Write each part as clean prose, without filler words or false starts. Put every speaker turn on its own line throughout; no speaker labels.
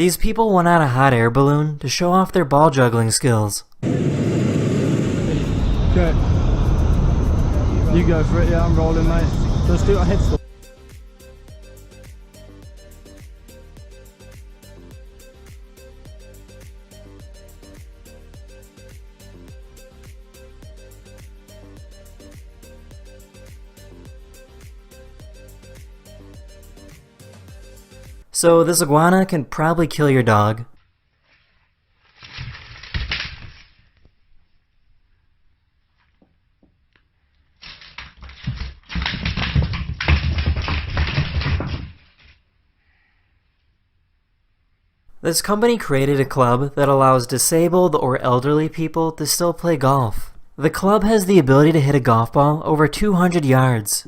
These people went on a hot air balloon to show off their ball juggling skills.
Okay. You go for it, yeah, I'm rolling, mate. Let's do a headstall.
So this iguana can probably kill your dog. This company created a club that allows disabled or elderly people to still play golf. The club has the ability to hit a golf ball over 200 yards.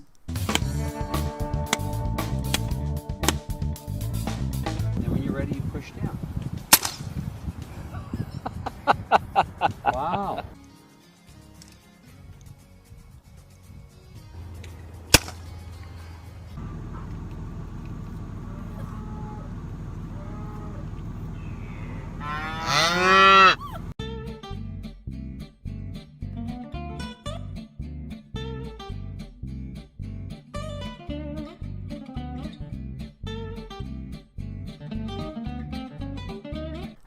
And when you're ready, you push down. Wow.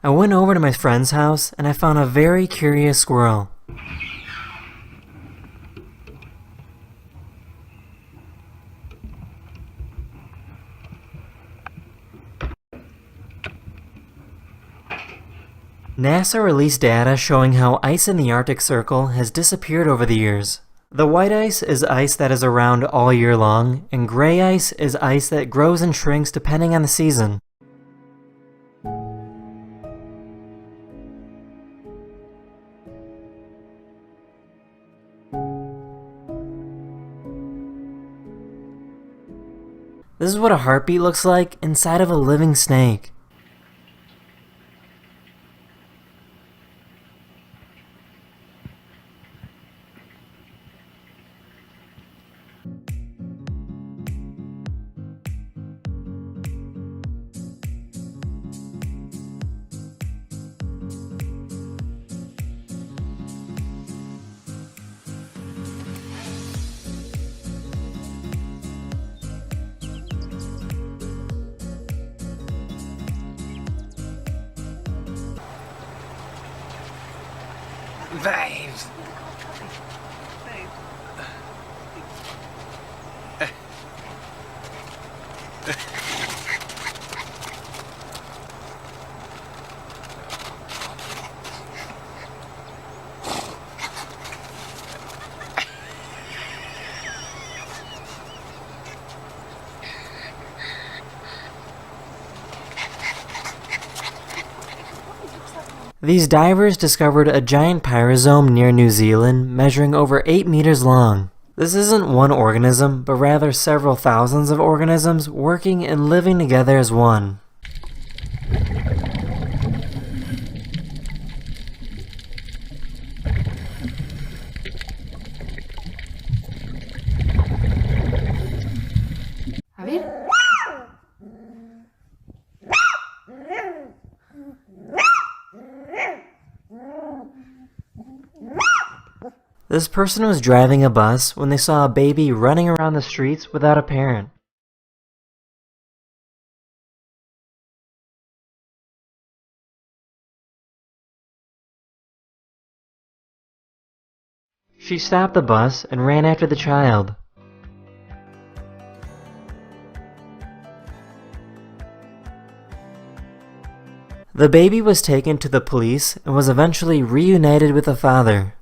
I went over to my friend's house and I found a very curious squirrel. NASA released data showing how ice in the Arctic Circle has disappeared over the years. The white ice is ice that is around all year long, and gray ice is ice that grows and shrinks depending on the season. This is what a heartbeat looks like inside of a living snake.
Babes.
These divers discovered a giant pyrosome near New Zealand measuring over 8 meters long. This isn't one organism, but rather several thousands of organisms working and living together as one. This person was driving a bus when they saw a baby running around the streets without a parent. She stopped the bus and ran after the child. The baby was taken to the police and was eventually reunited with the father.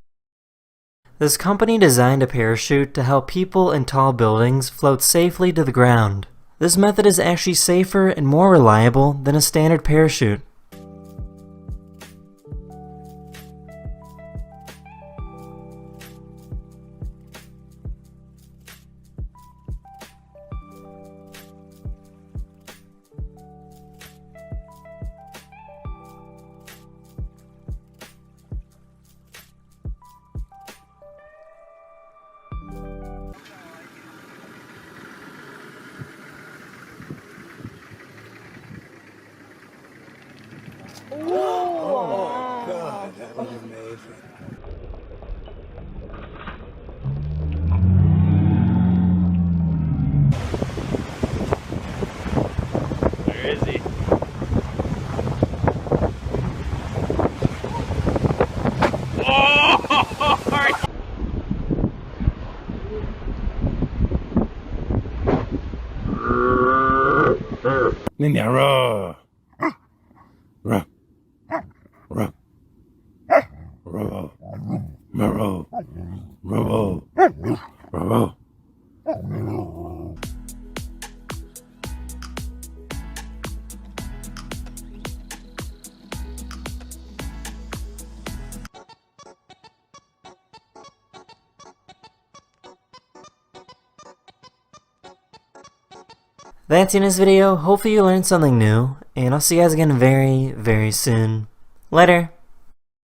This company designed a parachute to help people in tall buildings float safely to the ground. This method is actually safer and more reliable than a standard parachute.
Ninja, roar. Roar. Roar. Roar. Roar. Roar. Roar.
That's the end of this video. Hopefully you learned something new, and I'll see you guys again very, very soon. Later!